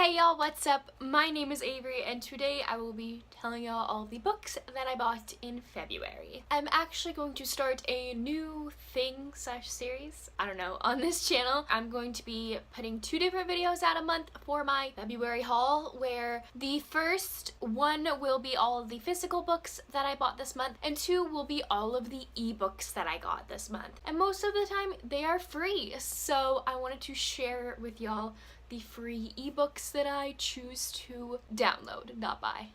Hey y'all, what's up? My name is Avery and today I will be telling y'all all the books that I bought in February. I'm actually going to start a new thing/series, I don't know, on this channel. I'm going to be putting 2 different videos out a month for my February haul, where the first one will be all of the physical books that I bought this month, and 2 will be all of the ebooks that I got this month. And most of the time they are free, so I wanted to share with y'all the free ebooks that I choose to download, not buy.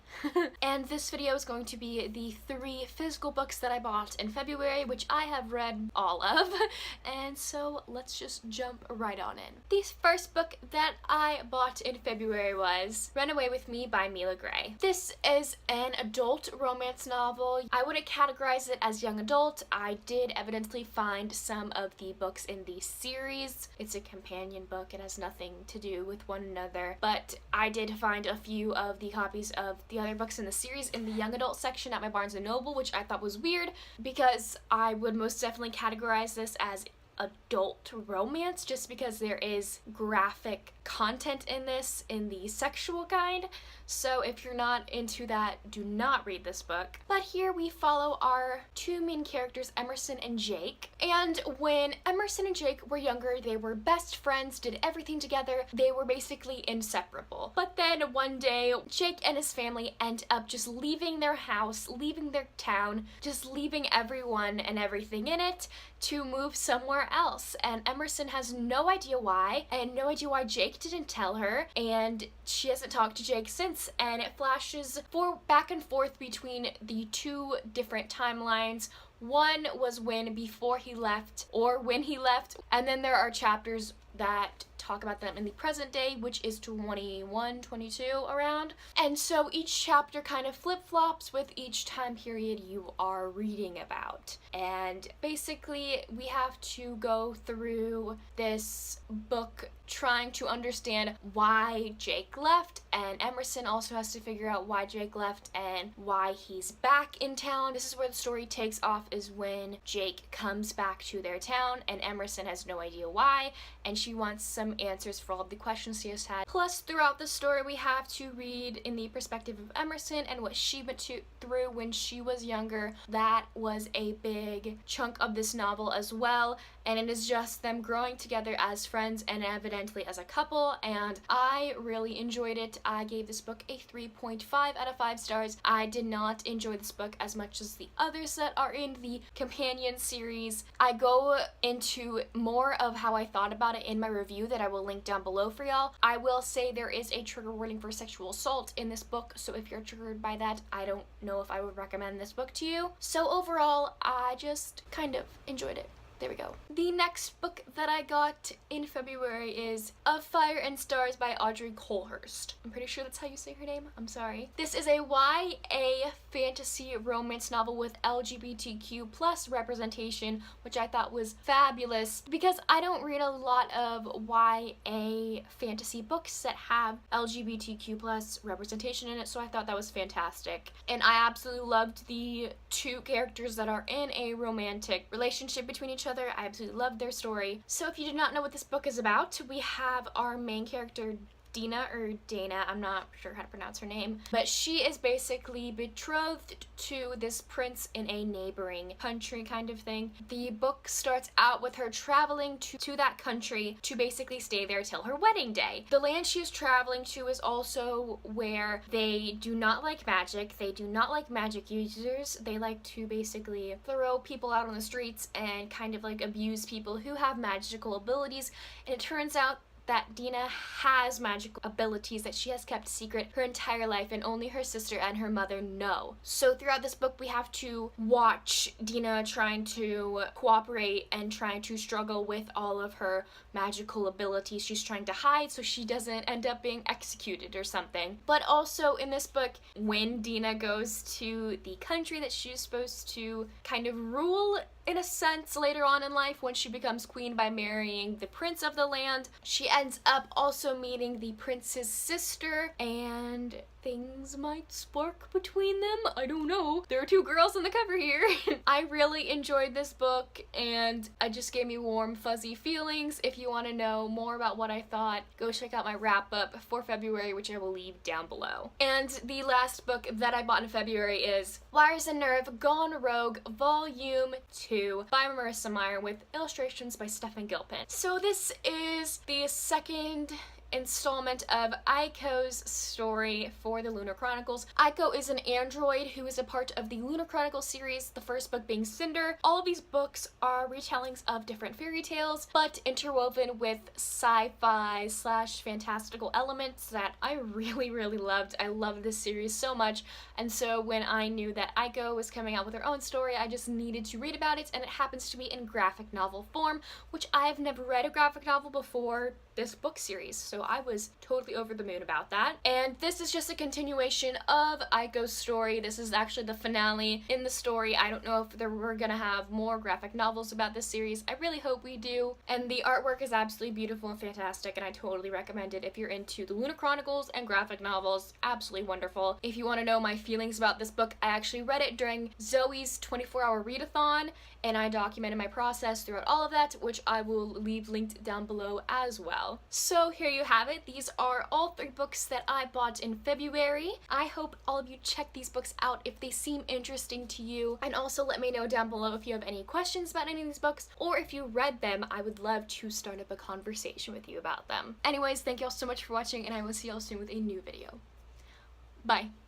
And this video is going to be the 3 physical books that I bought in February, which I have read all of, and so let's just jump right on in. The first book that I bought in February was Run Away With Me by Mila Gray. This is an adult romance novel. I wouldn't categorize it as young adult. I did evidently find some of the books in the series. It's a companion book. It has nothing to do with one another, but I did find a few of the copies of the other books in the series in the young adult section at my Barnes & Noble, which I thought was weird because I would most definitely categorize this as adult romance just because there is graphic content in this in the sexual kind. So if you're not into that, do not read this book. But here we follow our 2 main characters, Emerson and Jake. And when Emerson and Jake were younger, they were best friends, did everything together. They were basically inseparable. But then one day, Jake and his family end up just leaving their house, leaving their town, just leaving everyone and everything in it to move somewhere else. And Emerson has no idea why, and no idea why Jake didn't tell her, and she hasn't talked to Jake since, and it flashes back and forth between the 2 different timelines. One was before he left, or when he left, and then there are chapters that talk about them in the present day, which is 21, 22 around. And so each chapter kind of flip-flops with each time period you are reading about. And basically we have to go through this book trying to understand why Jake left, and Emerson also has to figure out why Jake left and why he's back in town. This is where the story takes off, is when Jake comes back to their town and Emerson has no idea why, and she wants some answers for all of the questions he has had. Plus, throughout the story we have to read in the perspective of Emerson and what she went through when she was younger. That was a big chunk of this novel as well, and it is just them growing together as friends and evidently as a couple, and I really enjoyed it. I gave this book a 3.5 out of 5 stars. I did not enjoy this book as much as the others that are in the companion series. I go into more of how I thought about it in my review that I will link down below for y'all. I will say there is a trigger warning for sexual assault in this book, so if you're triggered by that, I don't know if I would recommend this book to you. So overall, I just kind of enjoyed it. There we go. The next book that I got in February is Of Fire and Stars by Audrey Colhurst. I'm pretty sure that's how you say her name. I'm sorry. This is a YA fantasy romance novel with LGBTQ plus representation, which I thought was fabulous because I don't read a lot of YA fantasy books that have LGBTQ plus representation in it, so I thought that was fantastic. And I absolutely loved the 2 characters that are in a romantic relationship between each other. I absolutely loved their story. So if you do not know what this book is about, we have our main character Dina, or Dana, I'm not sure how to pronounce her name, but she is basically betrothed to this prince in a neighboring country kind of thing. The book starts out with her traveling to that country to basically stay there till her wedding day. The land she is traveling to is also where they do not like magic. They do not like magic users. They like to basically throw people out on the streets and kind of like abuse people who have magical abilities. And it turns out that Dina has magical abilities that she has kept secret her entire life, and only her sister and her mother know. So throughout this book we have to watch Dina trying to cooperate and trying to struggle with all of her magical abilities she's trying to hide so she doesn't end up being executed or something. But also in this book, when Dina goes to the country that she's supposed to kind of rule in a sense, later on in life, when she becomes queen by marrying the prince of the land, she ends up also meeting the prince's sister, and things might spark between them. I don't know. There are two girls on the cover here. I really enjoyed this book, and it just gave me warm, fuzzy feelings. If you want to know more about what I thought, go check out my wrap-up for February, which I will leave down below. And the last book that I bought in February is Wires and Nerve Gone Rogue Volume 2 by Marissa Meyer with illustrations by Stephen Gilpin. So this is the second installment of Aiko's story for the Lunar Chronicles. Aiko is an android who is a part of the Lunar Chronicles series, the first book being Cinder. All of these books are retellings of different fairy tales, but interwoven with sci-fi slash fantastical elements that I really, really loved. I love this series so much, and so when I knew that Aiko was coming out with her own story, I just needed to read about it, and it happens to be in graphic novel form, which I've never read a graphic novel before this book series, so I was totally over the moon about that. And this is just a continuation of Aiko's story. This is actually the finale in the story. I don't know if we're gonna have more graphic novels about this series. I really hope we do. And the artwork is absolutely beautiful and fantastic, and I totally recommend it if you're into the Lunar Chronicles and graphic novels. Absolutely wonderful. If you want to know my feelings about this book, I actually read it during Zoe's 24-hour readathon, and I documented my process throughout all of that, which I will leave linked down below as well. So here you have it. These are all 3 books that I bought in February. I hope all of you check these books out if they seem interesting to you, and also let me know down below if you have any questions about any of these books, or if you read them. I would love to start up a conversation with you about them. Anyways, thank you all so much for watching, and I will see you all soon with a new video. Bye.